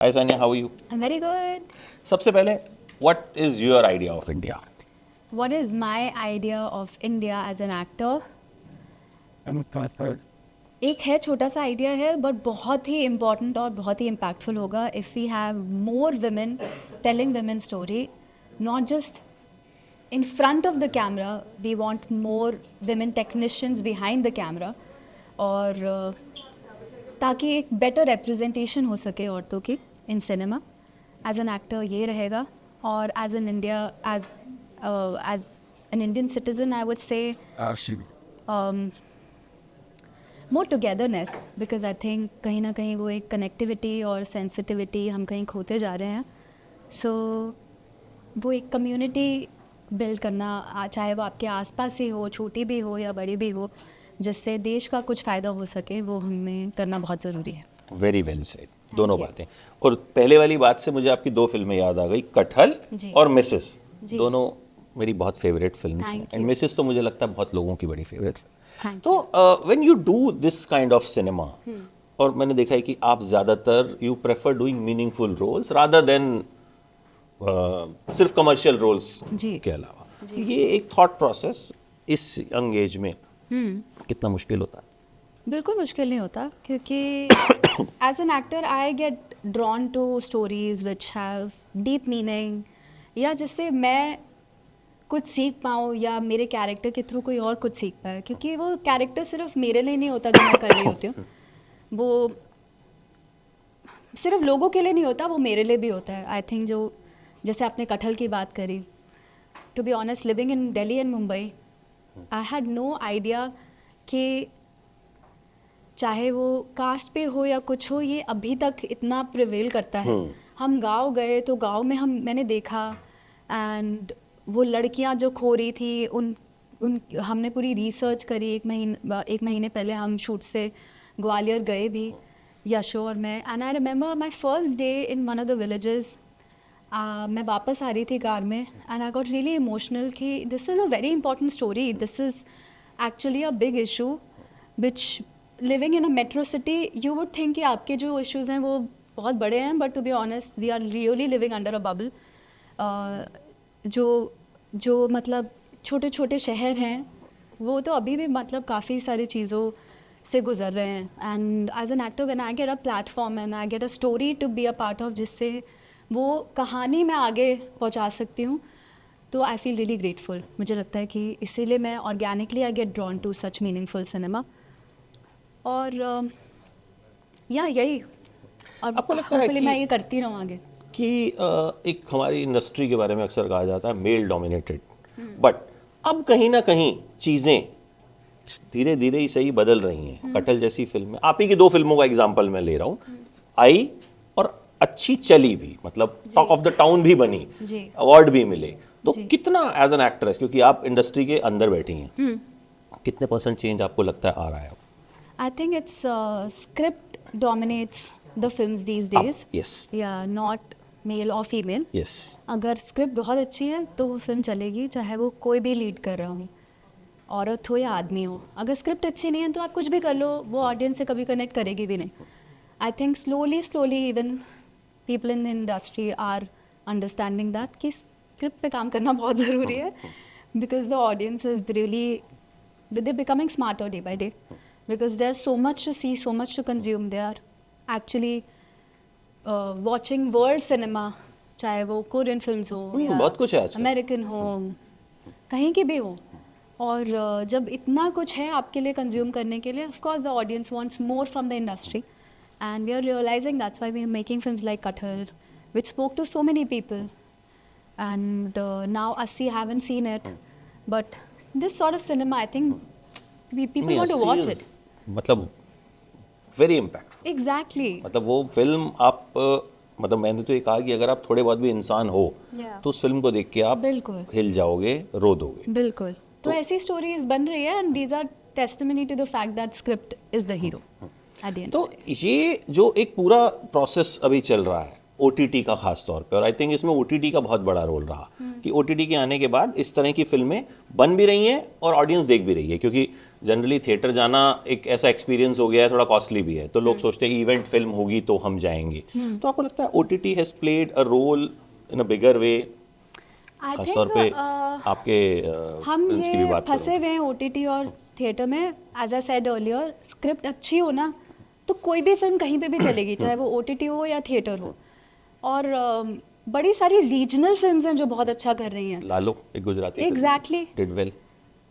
Hi Sanya, how are you? I'm very good. सबसे पहले, what is your idea of India? What is my idea of India as an actor? एक है छोटा सा idea है but बहुत ही important और बहुत ही इम्पैक्टफुल होगा if we have more women telling women story not just in front of the camera. We want more women technicians behind the camera और ताकि एक बेटर रिप्रेजेंटेशन हो सके औरतों की in cinema. As an actor ये रहेगा और as an India as an Indian citizen I would say more togetherness because I think कहीं ना कहीं वो एक कनेक्टिविटी और सेंसिटिविटी हम कहीं खोते जा रहे हैं. सो वो एक कम्युनिटी बिल्ड करना चाहे वो आपके आसपास ही हो, छोटी भी हो या बड़ी भी हो, जिससे देश का कुछ फ़ायदा हो सके, वो हमें करना बहुत ज़रूरी है. Very well said. दोनों बातें. और पहले वाली बात से मुझे आपकी दो फिल्में याद आ गई, कटहल और मिसेस. दोनों मेरी बहुत फेवरेट फिल्म हैं एंड मिसेस तो मुझे लगता है बहुत लोगों की बड़ी फेवरेट. तो when you do this kind of cinema, और मैंने देखा है कि आप ज़्यादातर you prefer doing meaningful roles rather than सिर्फ कमर्शियल रोल्स के अलावा. ये एक थॉट प्रोसेस इस यंग एज में कितना मुश्किल होता है? बिल्कुल मुश्किल नहीं होता क्योंकि as an actor I get drawn to stories which have deep meaning या जिससे मैं कुछ सीख पाऊँ या मेरे कैरेक्टर के थ्रू कोई और कुछ सीख पाए, क्योंकि वो कैरेक्टर सिर्फ मेरे लिए नहीं होता जो मैं कर रही होती हूँ, वो सिर्फ लोगों के लिए नहीं होता, वो मेरे लिए भी होता है. आई थिंक जो जैसे आपने कटहल की बात करी, to be honest living in Delhi and Mumbai I had no idea कि चाहे वो कास्ट पे हो या कुछ हो, ये अभी तक इतना प्रिवेल करता है. हम गांव गए तो गांव में मैंने देखा एंड वो लड़कियां जो खो रही थी उन हमने पूरी रिसर्च करी. एक महीने पहले हम शूट से ग्वालियर गए भी, यशो और मैं, and I remember my first day in one of the villages. मैं वापस आ रही थी कार में and I got really emotional कि this is a very important story. This is actually a big issue which living in a metro city you would think कि आपके जो इश्यूज़ हैं वो बहुत बड़े हैं, but to be honest we are really living under a bubble. जो मतलब छोटे छोटे शहर हैं वो तो अभी भी मतलब काफ़ी सारी चीज़ों से गुजर रहे हैं. And as an actor when I get a platform and I get a story to be a part of, जिससे वो कहानी मैं आगे पहुंचा सकती हूँ, तो आई फील रियली ग्रेटफुल. मुझे लगता है कि इसीलिए मैं organically I get drawn to such meaningful cinema. और या यही, और आपको लगता है कि मैं ये करती रहूँ आगे. कि एक हमारी इंडस्ट्री के बारे में अक्सर कहा जाता है मेल डोमिनेटेड, बट अब कहीं ना कहीं चीज़ें धीरे धीरे ही सही बदल रही हैं. कटहल जैसी फिल्म में, आप ही की दो फिल्मों का एग्जांपल मैं ले रहा हूँ, आई और अच्छी चली भी, मतलब टॉक ऑफ द टाउन भी बनी, अवार्ड भी मिले. तो कितना एज एन एक्ट्रेस, क्योंकि आप इंडस्ट्री के अंदर बैठी हैं, कितने % चेंज आपको लगता है आ रहा है? I think it's script dominates the films these days. Yes, या नॉट मेल और फीमेल. यस. अगर स्क्रिप्ट बहुत अच्छी है तो वो फिल्म चलेगी, चाहे वो कोई भी लीड कर रहा हो, औरत हो या आदमी हो. अगर स्क्रिप्ट अच्छी नहीं है तो आप कुछ भी कर लो, वो ऑडियंस से कभी कनेक्ट करेगी भी नहीं. I think slowly even people in the industry are understanding that कि स्क्रिप्ट पे काम करना बहुत ज़रूरी है, because the audience is really they becoming smarter day by day, because there so much to see, so much to consume. They are actually watching world cinema, चाहे वो Korean films हो या बहुत कुछ है आजकल, अमेरिकन हो, कहीं की भी हो. और जब इतना कुछ है आपके लिए कंज्यूम करने के लिए, of course the audience wants more from the industry, and we are realizing that's why we are making films like Kathal which spoke to so many people, and now Assi haven't seen it, but this sort of cinema I think people want to watch it. मतलब very impact. Exactly. मतलब वो film आप मतलब मैंने तो ये कहा कि अगर आप थोड़े बहुत भी इंसान हो तो उस फिल्म को देख के आप बिल्कुल हिल जाओगे, रो दोगे. बिल्कुल. तो ऐसी स्टोरीज बन रही है, and these are testimony to the fact that script is the hero at the end. तो ये जो एक पूरा प्रोसेस अभी चल रहा है OTT का खास तौर पे, और आई थिंक इसमें OTT का बहुत बड़ा रोल रहा कि OTT के आने के बाद इस तरह की फिल्में बन भी रही हैं और ऑडियंस देख भी रही है, क्योंकि जनरली थिएटर जाना एक ऐसा एक्सपीरियंस हो गया है, थोड़ा कॉस्टली भी है, तो लोग सोचते हैं इवेंट फिल्म होगी तो हम जाएंगे। तो आपको लगता है OTT has played a role in a bigger way? I खासतौर पे थिंक आपके हम फिल्म्स की भी ये बात फंसे करूँ हुए हैं OTT और थिएटर में। As I said earlier, script अच्छी हो ना तो कोई भी फिल्म कहीं पे भी चलेगी, चाहे वो OTT हो या थिएटर हो। और बड़ी सारी रीजनल फिल्म्स हैं जो बहुत अच्छा कर रही हैं। लालो एक Gujarati Exactly. Did well.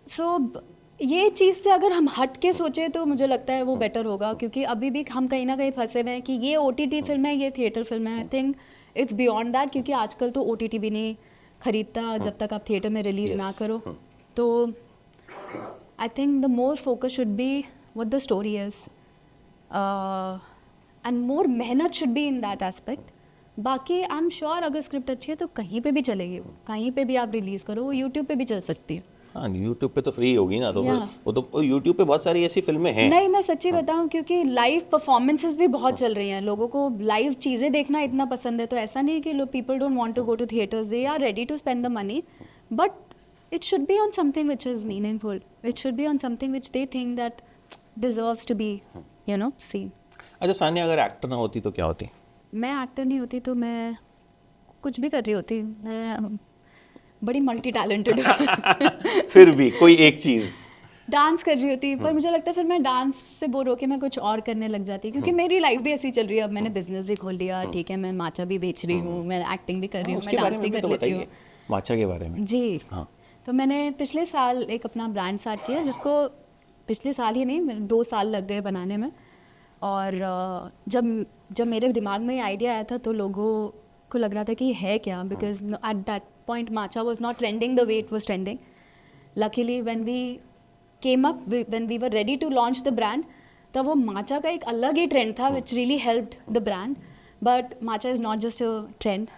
So ये चीज़ से अगर हम हट के सोचें तो मुझे लगता है वो बेटर होगा, क्योंकि अभी भी हम कहीं ना कहीं फंसे हुए हैं कि ये OTT फिल्म है, ये थिएटर फिल्म है। I think it's beyond that, क्योंकि आजकल तो OTT भी नहीं खरीदता जब तक आप थिएटर में रिलीज ना Yes. करो। तो I think the more focus should be what the story is, and more मेहनत should be in that aspect. बाकी आई एम श्योर अगर स्क्रिप्ट अच्छी है तो कहीं पे भी चलेगी, वो कहीं पे भी आप रिलीज़ करो, वो यूट्यूब पे भी चल सकती है। हाँ, यूट्यूब पे तो फ्री होगी ना, तो Yeah. वो तो यूट्यूब पे बहुत सारी ऐसी फिल्में हैं। नहीं, मैं सच्ची बताऊं, क्योंकि लाइव परफॉर्मेंसेस भी बहुत चल रही हैं, लोगों को लाइव चीज़ें देखना इतना पसंद है। तो ऐसा नहीं कि लोग people don't want to go to theatres, they are ready to spend the money, but it should be on something which is meaningful, it should be on something which they think that deserves to be seen. अच्छा सान्या, अगर actor ना होती तो क्या होती? मैं actor नहीं होती तो मैं कुछ भी कर रही होती। मैं बड़ी मल्टी टैलेंटेड हूँ। फिर भी कोई एक चीज। डांस कर रही होती, पर मुझे लगता है फिर मैं डांस से बोर होके मैं कुछ और करने लग जाती, क्योंकि मेरी लाइफ भी ऐसी चल रही है। अब मैंने बिजनेस भी खोल लिया, ठीक है, मैं माचा भी बेच रही हूँ, मैं एक्टिंग भी कर रही हूँ, मैं उसके बारे डांस में भी भी कर तो लेती हूँ। बताइए, माचा के बारे में। जी हाँ। तो मैंने पिछले साल एक अपना ब्रांड स्टार्ट किया, जिसको पिछले साल ही नहीं, मेरे 2 साल लग गए बनाने में। और जब मेरे दिमाग में ये आइडिया आया था तो लोगों को लग रहा था कि ये है क्या, because at that point matcha was not trending the way it was trending. Luckily when we came up, when we were ready to launch the brand, तब वो माचा का एक अलग ही ट्रेंड था which really helped the brand. But matcha is not just a trend,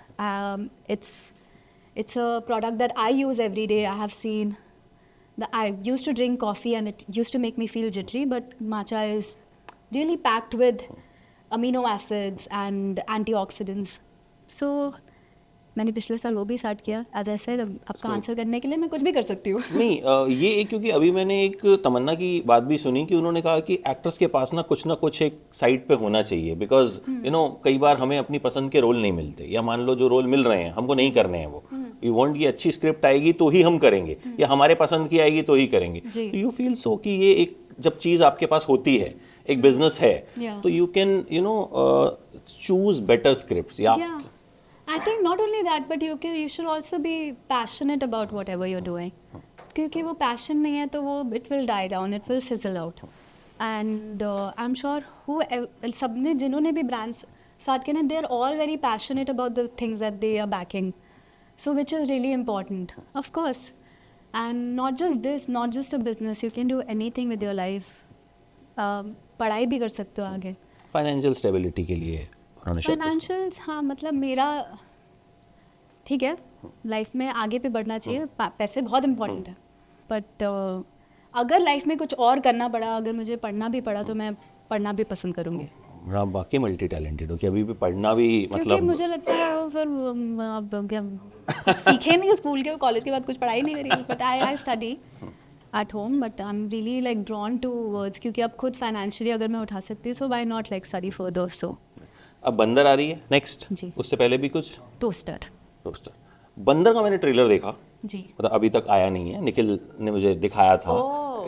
it's a product that I use every day. I have seen that I used to drink coffee and it used to make me feel jittery, but matcha is really packed with amino acids and antioxidants. So मैंने पिछले साल वो भी start किया। As I said, आपका answer करने के लिए मैं कुछ भी कर सकती हूँ। नहीं ये एक, क्योंकि अभी मैंने एक तमन्ना की बात भी सुनी कि उन्होंने कहा कि एक्टर्स के पास ना कुछ एक साइड पे होना चाहिए, बिकॉज कई बार हमें अपनी पसंद के रोल नहीं मिलते, या मान लो जो रोल मिल रहे हैं हमको नहीं करने हैं, वो वी वांट कि अच्छी स्क्रिप्ट आएगी तो ही हम करेंगे, या हमारे पसंद की आएगी तो ही करेंगे। तो यू फील सो कि ये एक जब चीज़ आपके पास होती है, एक बिजनेस है, तो you can choose better scripts. या I think not only that, but you should also be passionate about whatever you're doing. क्योंकि वो passion नहीं है तो वो it will die down, it will fizzle out. And I'm sure सबने जिन्होंने भी brands start किए ना, they are all very passionate about the things that they are backing. So which is really important, of course. And not just this, not just a business, you can do anything with your life. पढ़ाई भी कर सकते हो आगे। Financial stability के लिए उन्होंने शायद फाइनेंशियल्स, हाँ, मतलब मेरा ठीक है, लाइफ में आगे पे बढ़ना चाहिए, पैसे बहुत इम्पोर्टेंट है, बट अगर लाइफ में कुछ और करना पड़ा, अगर मुझे पढ़ना भी पड़ा तो मैं पढ़ना भी पसंद करूँगी। आप बाकी मल्टी टैलेंटेड हो कि अभी भी पढ़ना भी, क्योंकि मतलब मुझे लगता है फिर अब क्या सीखे नहीं, स्कूल के कॉलेज के बाद कुछ पढ़ाई नहीं करी, but I study at home, but I am really like drawn towards, क्योंकि अब खुद फाइनेंशियली अगर मैं उठा सकती हूँ, so why not like study further. सो अब बंदर आ रही है नेक्स्ट, जी। उससे पहले भी कुछ टोस्टर। बंदर का मैंने ट्रेलर देखा, जी, मतलब अभी तक आया नहीं है, निखिल ने मुझे दिखाया था,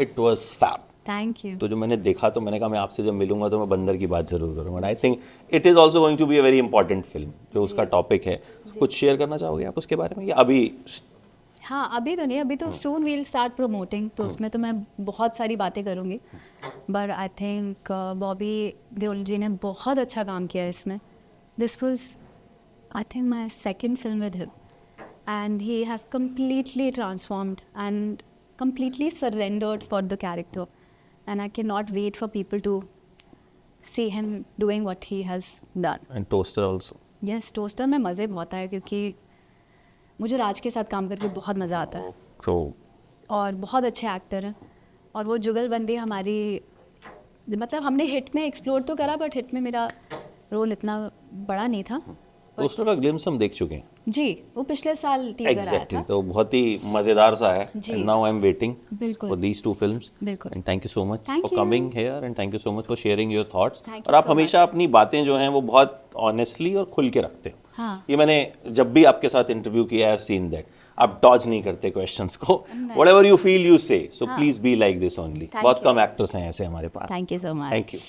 it was fab. Thank you. तो जो मैंने देखा तो मैंने कहा मैं आपसे जब मिलूंगा तो मैं बंदर की बात जरूर करूंगा। I think it is also going to be a very important film, जो उसका टॉपिक है। कुछ शेयर करना चाहोगे आप उसके बारे में, या अभी? हाँ, अभी तो नहीं, अभी तो सून वील स्टार्ट प्रमोटिंग, तो उसमें तो मैं बहुत सारी बातें करूँगी, but I think Bobby Deol ji ने बहुत अच्छा काम किया है इसमें। This was I think my second film with him, and he has completely transformed and completely surrendered for the character, and I cannot wait for people to see him doing what he has done. And Toaster also. Yes, Toaster में मज़े बहुत आए, क्योंकि मुझे राज के साथ काम करके बहुत मज़ा आता है। So, और बहुत अच्छे एक्टर हैं, और वो जुगलबंदी हमारी, मतलब हमने हिट में एक्सप्लोर तो करा, बट हिट में मेरा रोल इतना बड़ा नहीं था, पोस्टर का ग्लिम्स हम देख चुके हैं जी, वो पिछले साल टीजर आया एग्जैक्टली था। तो बहुत ही मजेदार सा है जी। And now I am waiting बिल्कुल। फॉर दीज टू फिल्म्स बिल्कुल। And thank you so much Thank for you. Coming here and thank you so much for sharing your thoughts Thank और you आप so हमेशा much. अपनी बातें जो हैं वो बहुत ऑनेस्टली और खुल के रखते हो हाँ। ये मैंने जब भी आपके साथ इंटरव्यू किया है सीन दैट आप डॉज नहीं करते क्वेश्चंस को नहीं। Whatever you feel you say so हाँ। Please be like this only Thank बहुत you. कम एक्टर्स हैं ऐसे हमारे पास thank you so much. Thank you